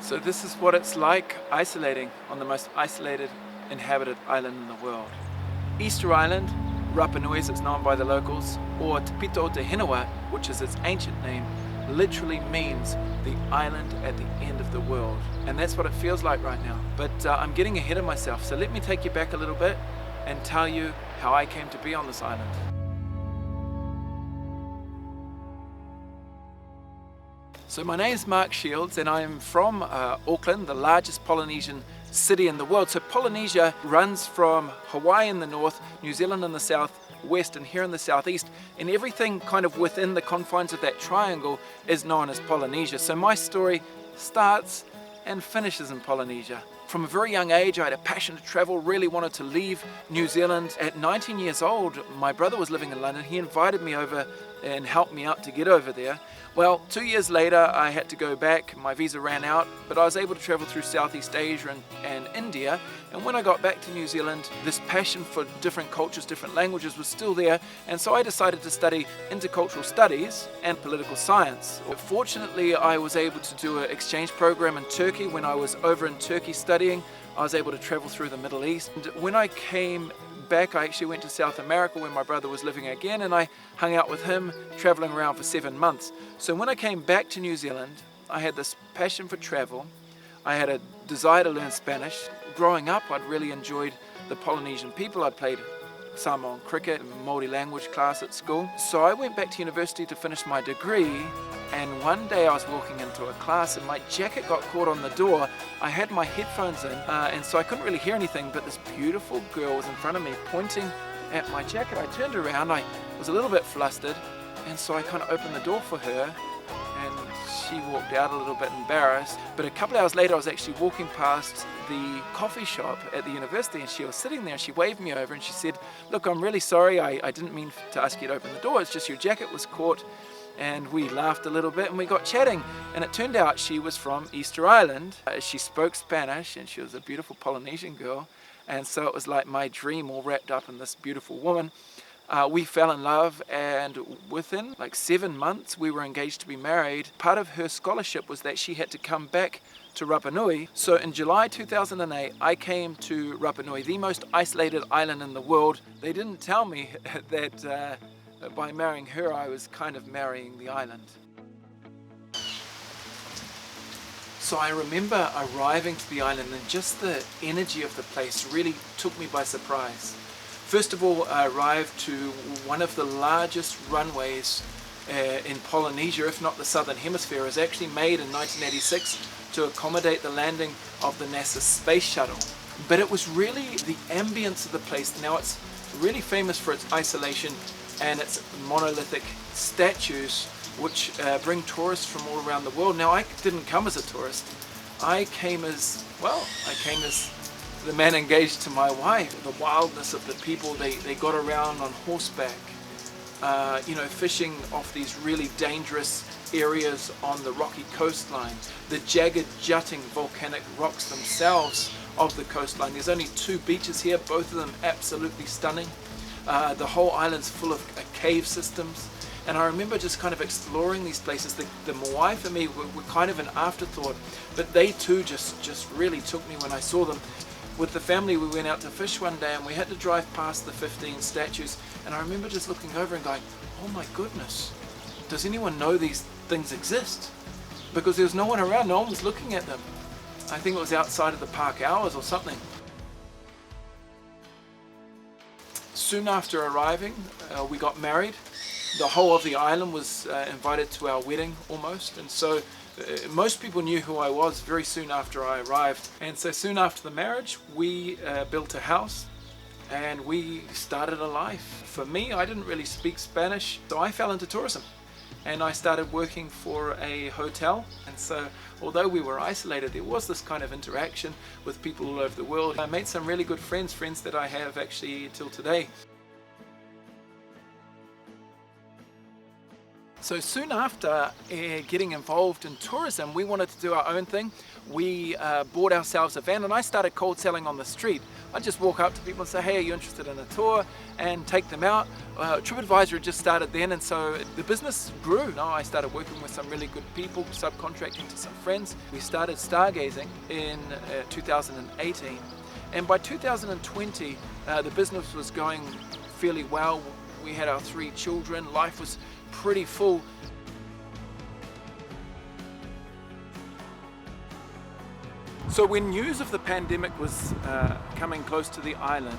So this is what it's like isolating on the most isolated inhabited island in the world. Easter Island, Rapa Nui as it's known by the locals, or Te Pito Te Hinewa, which is its ancient name, literally means the island at the end of the world. And that's what it feels like right now. But I'm getting ahead of myself, so let me take you back a little bit and tell you how I came to be on this island. So my name is Marc Shields and I'm from Auckland, the largest Polynesian city in the world. So Polynesia runs from Hawaii in the north, New Zealand in the south, west, and here in the southeast, and everything kind of within the confines of that triangle is known as Polynesia. So my story starts and finishes in Polynesia. From a very young age, I had a passion to travel, really wanted to leave New Zealand. At 19 years old, my brother was living in London. He invited me over and helped me out to get over there. Well, 2 years later, I had to go back. My visa ran out, but I was able to travel through Southeast Asia and India. And when I got back to New Zealand, this passion for different cultures, different languages was still there. And so I decided to study intercultural studies and political science. Fortunately, I was able to do an exchange program in Turkey. When I was over in Turkey studying, I was able to travel through the Middle East. And when I came back, I actually went to South America where my brother was living again, and I hung out with him, traveling around for 7 months. So when I came back to New Zealand, I had this passion for travel. I had a desire to learn Spanish. Growing up, I'd really enjoyed the Polynesian people. I'd played Samoan cricket, Māori language class at school. So I went back to university to finish my degree, and one day I was walking into a class and my jacket got caught on the door. I had my headphones in, and so I couldn't really hear anything, but this beautiful girl was in front of me pointing at my jacket. I turned around, I was a little bit flustered, and so I kind of opened the door for her, and she walked out a little bit embarrassed. But a couple of hours later, I was actually walking past the coffee shop at the university, and she was sitting there, and she waved me over and she said, "Look, I'm really sorry, I didn't mean to ask you to open the door, it's just your jacket was caught." And we laughed a little bit and we got chatting, and it turned out she was from Easter Island. She spoke Spanish and she was a beautiful Polynesian girl, and so it was like my dream all wrapped up in this beautiful woman. We fell in love, and within like 7 months we were engaged to be married. Part of her scholarship was that she had to come back to Rapa Nui. So in July 2008 I came to Rapa Nui, the most isolated island in the world. They didn't tell me that by marrying her I was kind of marrying the island. So I remember arriving to the island, and just the energy of the place really took me by surprise. First of all, I arrived to one of the largest runways in Polynesia, if not the Southern Hemisphere. It was actually made in 1986 to accommodate the landing of the NASA space shuttle. But it was really the ambience of the place. Now it's really famous for its isolation and its monolithic statues, which bring tourists from all around the world. Now I didn't come as a tourist. I came as the man engaged to my wife. The wildness of the people, they got around on horseback, fishing off these really dangerous areas on the rocky coastline, the jagged jutting volcanic rocks themselves of the coastline. There's only 2 beaches here, both of them absolutely stunning. The whole island's full of cave systems, and I remember just kind of exploring these places. The Moai for me were kind of an afterthought, but they too just really took me when I saw them. With the family, we went out to fish one day and we had to drive past the 15 statues, and I remember just looking over and going, oh my goodness, does anyone know these things exist? Because there was no one around, no one was looking at them. I think it was outside of the park hours or something. Soon after arriving, we got married. The whole of the island was invited to our wedding almost, and so most people knew who I was very soon after I arrived. And so soon after the marriage, we built a house and we started a life. For me, I didn't really speak Spanish, so I fell into tourism and I started working for a hotel. And so although we were isolated, there was this kind of interaction with people all over the world. I made some really good friends that I have actually till today. So soon after getting involved in tourism, we wanted to do our own thing. We bought ourselves a van and I started cold selling on the street. I just walk up to people and say, hey, are you interested in a tour? And take them out. TripAdvisor had just started then, and so the business grew. Now I started working with some really good people, subcontracting to some friends. We started stargazing in 2018. And by 2020, the business was going fairly well. We had our 3 children. Life was pretty full. So when news of the pandemic was coming close to the island,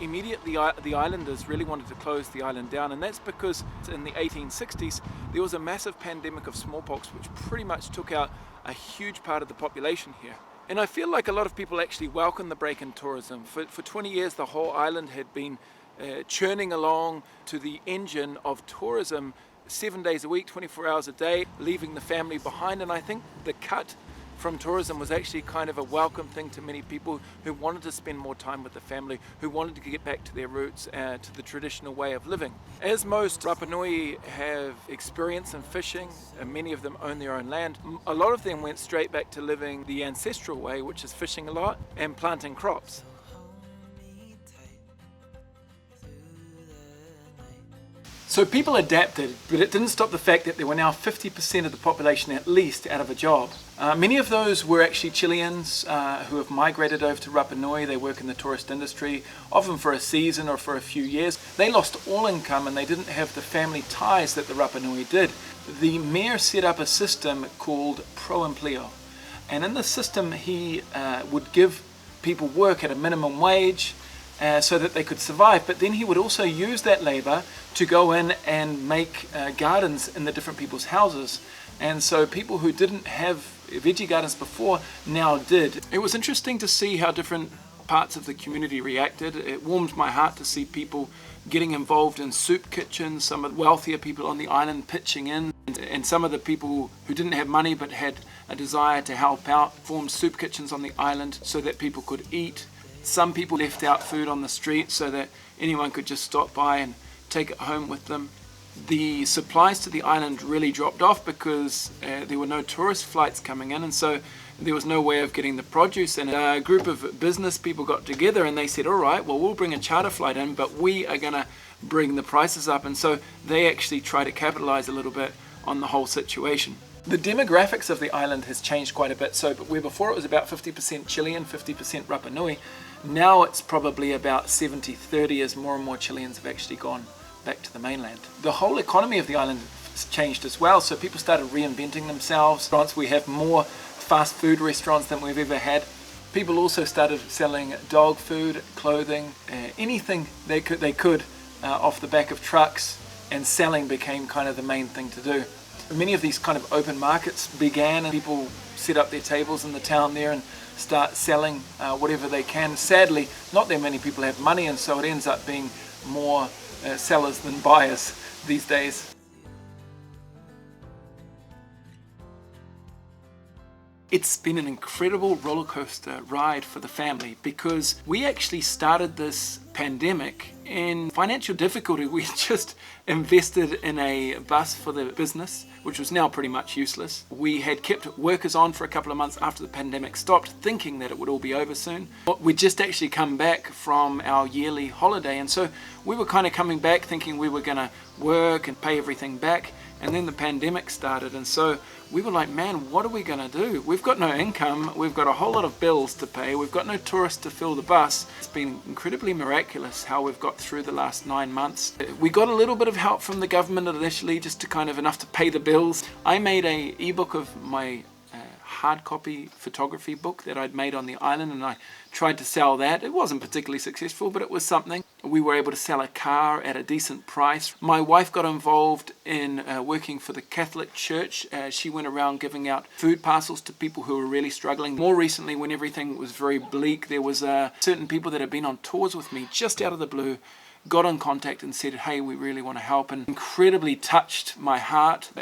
immediately the islanders really wanted to close the island down, and that's because in the 1860s there was a massive pandemic of smallpox which pretty much took out a huge part of the population here. And I feel like a lot of people actually welcome the break in tourism. For 20 years the whole island had been churning along to the engine of tourism 7 days a week, 24 hours a day, leaving the family behind. And I think the cut from tourism was actually kind of a welcome thing to many people who wanted to spend more time with the family, who wanted to get back to their roots, to the traditional way of living. As most Rapa Nui have experience in fishing, and many of them own their own land, a lot of them went straight back to living the ancestral way, which is fishing a lot and planting crops. So people adapted, but it didn't stop the fact that there were now 50% of the population at least out of a job. Many of those were actually Chileans who have migrated over to Rapa Nui. They work in the tourist industry, often for a season or for a few years. They lost all income and they didn't have the family ties that the Rapa Nui did. The mayor set up a system called Pro Empleo. And in the system he would give people work at a minimum wage, so that they could survive, but then he would also use that labor to go in and make gardens in the different people's houses. And so people who didn't have veggie gardens before now did. It was interesting to see how different parts of the community reacted. It warmed my heart to see people getting involved in soup kitchens, some of the wealthier people on the island pitching in, and some of the people who didn't have money but had a desire to help out formed soup kitchens on the island so that people could eat. Some people left out food on the street so that anyone could just stop by and take it home with them. The supplies to the island really dropped off because there were no tourist flights coming in, and so there was no way of getting the produce. And a group of business people got together and they said, all right, well, we'll bring a charter flight in, but we are going to bring the prices up. And so they actually try to capitalize a little bit on the whole situation. The demographics of the island has changed quite a bit. So where before it was about 50% Chilean, 50% Rapa Nui, now it's probably about 70-30 as more and more Chileans have actually gone back to the mainland. The whole economy of the island has changed as well. So people started reinventing themselves. We have more fast food restaurants than we've ever had. People also started selling dog food, clothing, anything they could off the back of trucks, and selling became kind of the main thing to do. Many of these kind of open markets began and people set up their tables in the town there and start selling whatever they can. Sadly, not that many people have money, and so it ends up being more sellers than buyers these days. It's been an incredible roller coaster ride for the family because we actually started this pandemic in financial difficulty. We just invested in a bus for the business, which was now pretty much useless. We had kept workers on for a couple of months after the pandemic stopped, thinking that it would all be over soon. But we'd just actually come back from our yearly holiday, and so we were kind of coming back thinking we were going to work and pay everything back. And then the pandemic started, and so we were like, man, what are we going to do? We've got no income, we've got a whole lot of bills to pay, we've got no tourists to fill the bus. It's been incredibly miraculous how we've got through the last 9 months. We got a little bit of help from the government initially, just to kind of enough to pay the bills. I made an ebook of my hard copy photography book that I'd made on the island, and I tried to sell that. It wasn't particularly successful, but it was something. We were able to sell a car at a decent price. My wife got involved in working for the Catholic Church. She went around giving out food parcels to people who were really struggling. More recently, when everything was very bleak, there was certain people that had been on tours with me just out of the blue, got in contact and said, hey, we really want to help, and incredibly touched my heart.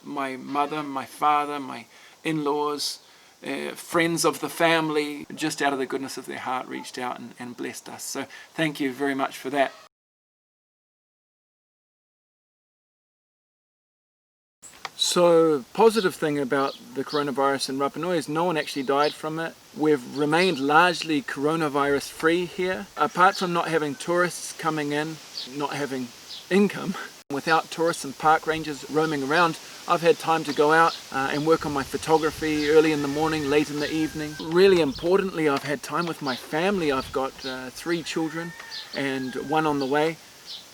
My mother, my father, my in-laws, friends of the family, just out of the goodness of their heart, reached out and blessed us. So thank you very much for that. So, positive thing about the coronavirus in Rapa Nui is no one actually died from it. We've remained largely coronavirus free here. Apart from not having tourists coming in, not having income, without tourists and park rangers roaming around, I've had time to go out and work on my photography early in the morning, late in the evening. Really importantly, I've had time with my family. I've got 3 children and 1 on the way.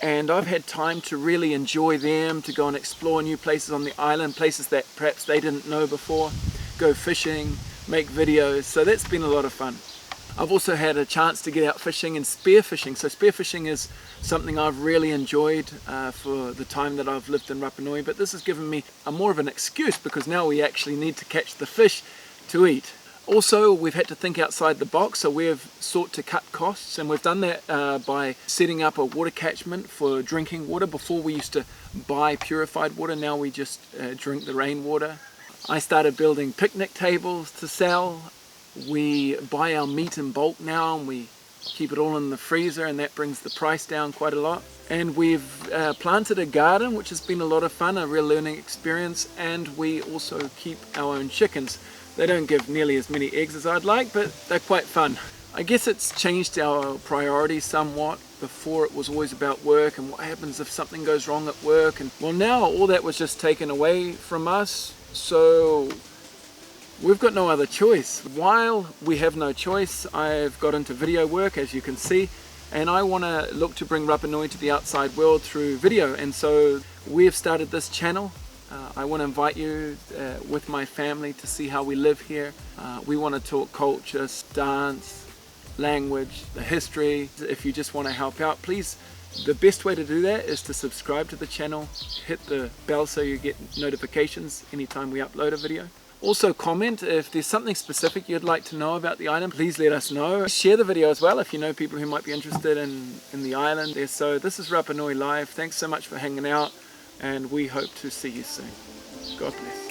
And I've had time to really enjoy them, to go and explore new places on the island, places that perhaps they didn't know before, go fishing, make videos. So that's been a lot of fun. I've also had a chance to get out fishing and spearfishing. So spearfishing is something I've really enjoyed for the time that I've lived in Rapa Nui, but this has given me more of an excuse because now we actually need to catch the fish to eat. Also, we've had to think outside the box, so we've sought to cut costs, and we've done that by setting up a water catchment for drinking water. Before we used to buy purified water, now we just drink the rainwater. I started building picnic tables to sell. We buy our meat in bulk now, and we keep it all in the freezer, and that brings the price down quite a lot. And we've planted a garden, which has been a lot of fun, a real learning experience, and we also keep our own chickens. They don't give nearly as many eggs as I'd like, but they're quite fun. I guess it's changed our priorities somewhat. Before it was always about work and what happens if something goes wrong at work. And well, now all that was just taken away from us, so we've got no other choice. While we have no choice, I've got into video work, as you can see, and I want to look to bring Rapa Nui to the outside world through video. And so we've started this channel. I want to invite you with my family to see how we live here. We want to talk culture, dance, language, the history. If you just want to help out, please, the best way to do that is to subscribe to the channel, hit the bell so you get notifications anytime we upload a video. Also comment if there's something specific you'd like to know about the island, please let us know. Share the video as well if you know people who might be interested in the island. So this is Rapa Nui Live. Thanks so much for hanging out, and we hope to see you soon. God bless.